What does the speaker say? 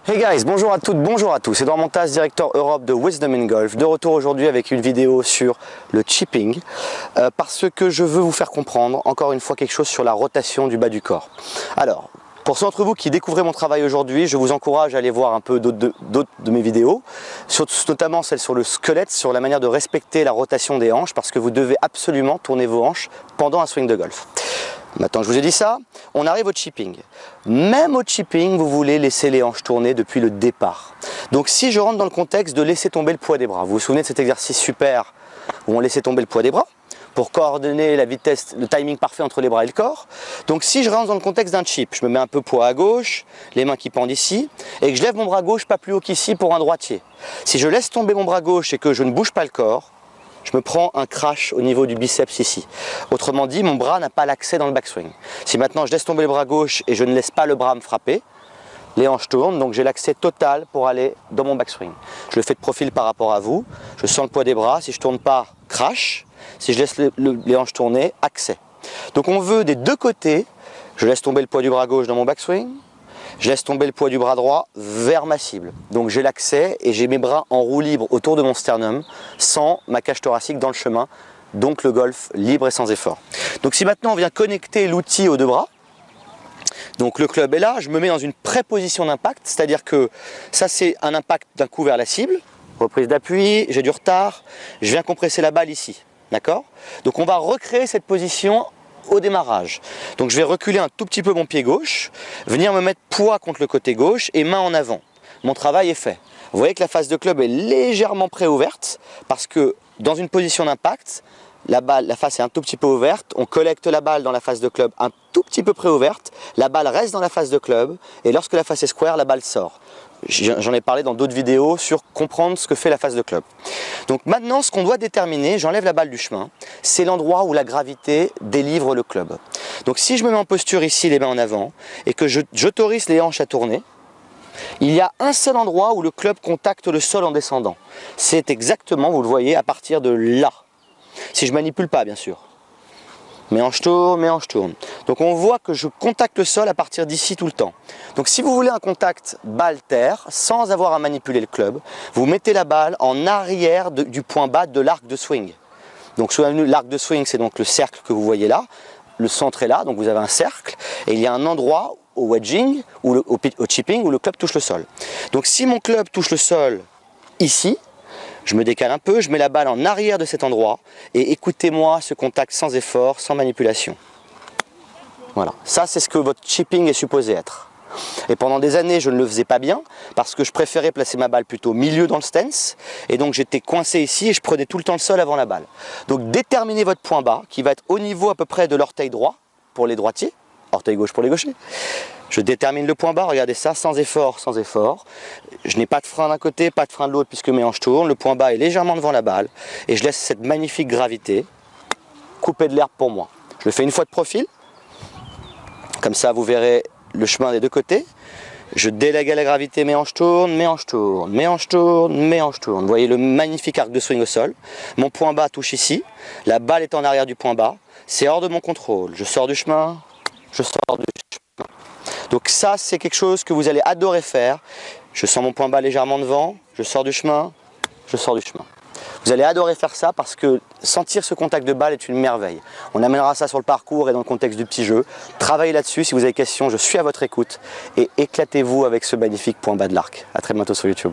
Hey guys, bonjour à toutes, bonjour à tous, c'est Edouard Montas, directeur Europe de Wisdom in Golf, de retour aujourd'hui avec une vidéo sur le chipping, parce que je veux vous faire comprendre encore une fois quelque chose sur la rotation du bas du corps. Alors, pour ceux d'entre vous qui découvrez mon travail aujourd'hui, je vous encourage à aller voir un peu d'autres de mes vidéos, notamment celle sur le squelette, sur la manière de respecter la rotation des hanches, parce que vous devez absolument tourner vos hanches pendant un swing de golf. Maintenant que je vous ai dit ça, on arrive au chipping. Même au chipping, vous voulez laisser les hanches tourner depuis le départ. Donc si je rentre dans le contexte de laisser tomber le poids des bras, vous vous souvenez de cet exercice super où on laissait tomber le poids des bras pour coordonner la vitesse, le timing parfait entre les bras et le corps. Donc si je rentre dans le contexte d'un chip, je me mets un peu poids à gauche, les mains qui pendent ici, et que je lève mon bras gauche pas plus haut qu'ici pour un droitier. Si je laisse tomber mon bras gauche et que je ne bouge pas le corps, je me prends un crash au niveau du biceps ici. Autrement dit, mon bras n'a pas l'accès dans le backswing. Si maintenant je laisse tomber le bras gauche et je ne laisse pas le bras me frapper, les hanches tournent, donc j'ai l'accès total pour aller dans mon backswing. Je le fais de profil par rapport à vous, je sens le poids des bras, si je ne tourne pas, crash. Si je laisse les hanches tourner, accès. Donc on veut des deux côtés, je laisse tomber le poids du bras gauche dans mon backswing, je laisse tomber le poids du bras droit vers ma cible. Donc j'ai l'accès et j'ai mes bras en roue libre autour de mon sternum sans ma cage thoracique dans le chemin. Donc le golf libre et sans effort. Donc si maintenant on vient connecter l'outil aux deux bras, donc le club est là, je me mets dans une préposition d'impact, c'est-à-dire que ça c'est un impact d'un coup vers la cible, reprise d'appui, j'ai du retard, je viens compresser la balle ici, d'accord? Donc on va recréer cette position au démarrage. Donc je vais reculer un tout petit peu mon pied gauche, venir me mettre poids contre le côté gauche et main en avant. Mon travail est fait. Vous voyez que la face de club est légèrement préouverte parce que dans une position d'impact, la face est un tout petit peu ouverte, on collecte la balle dans la face de club un tout petit peu préouverte, la balle reste dans la face de club et lorsque la face est square, la balle sort. J'en ai parlé dans d'autres vidéos sur comprendre ce que fait la face de club. Donc maintenant, ce qu'on doit déterminer, j'enlève la balle du chemin, c'est l'endroit où la gravité délivre le club. Donc si je me mets en posture ici, les mains en avant, et que j'autorise les hanches à tourner, il y a un seul endroit où le club contacte le sol en descendant. C'est exactement, vous le voyez, à partir de là. Si je ne manipule pas, bien sûr. Mes hanches tournent, mes hanches tournent. Donc on voit que je contacte le sol à partir d'ici tout le temps. Donc si vous voulez un contact balle-terre, sans avoir à manipuler le club, vous mettez la balle en arrière du point bas de l'arc de swing. Donc souvenez-vous, l'arc de swing, c'est donc le cercle que vous voyez là. Le centre est là, donc vous avez un cercle. Et il y a un endroit au wedging, ou au chipping, où le club touche le sol. Donc si mon club touche le sol ici, je me décale un peu, je mets la balle en arrière de cet endroit et écoutez-moi ce contact sans effort, sans manipulation. Voilà, ça c'est ce que votre chipping est supposé être. Et pendant des années, je ne le faisais pas bien parce que je préférais placer ma balle plutôt au milieu dans le stance et donc j'étais coincé ici et je prenais tout le temps le sol avant la balle. Donc déterminez votre point bas qui va être au niveau à peu près de l'orteil droit pour les droitiers, orteil gauche pour les gauchers. Je détermine le point bas, regardez ça, sans effort, sans effort. Je n'ai pas de frein d'un côté, pas de frein de l'autre puisque mes hanches tournent. Le point bas est légèrement devant la balle et je laisse cette magnifique gravité couper de l'herbe pour moi. Je le fais une fois de profil, comme ça vous verrez le chemin des deux côtés. Je délègue à la gravité, mes hanches tournent, mes hanches tournent, mes hanches tournent, mes hanches tournent. Vous voyez le magnifique arc de swing au sol. Mon point bas touche ici, la balle est en arrière du point bas. C'est hors de mon contrôle. Je sors du chemin, je sors du chemin. Donc ça, c'est quelque chose que vous allez adorer faire. Je sens mon point bas légèrement devant, je sors du chemin, je sors du chemin. Vous allez adorer faire ça parce que sentir ce contact de balle est une merveille. On amènera ça sur le parcours et dans le contexte du petit jeu. Travaillez là-dessus, si vous avez des questions, je suis à votre écoute. Et éclatez-vous avec ce magnifique point bas de l'arc. A très bientôt sur YouTube.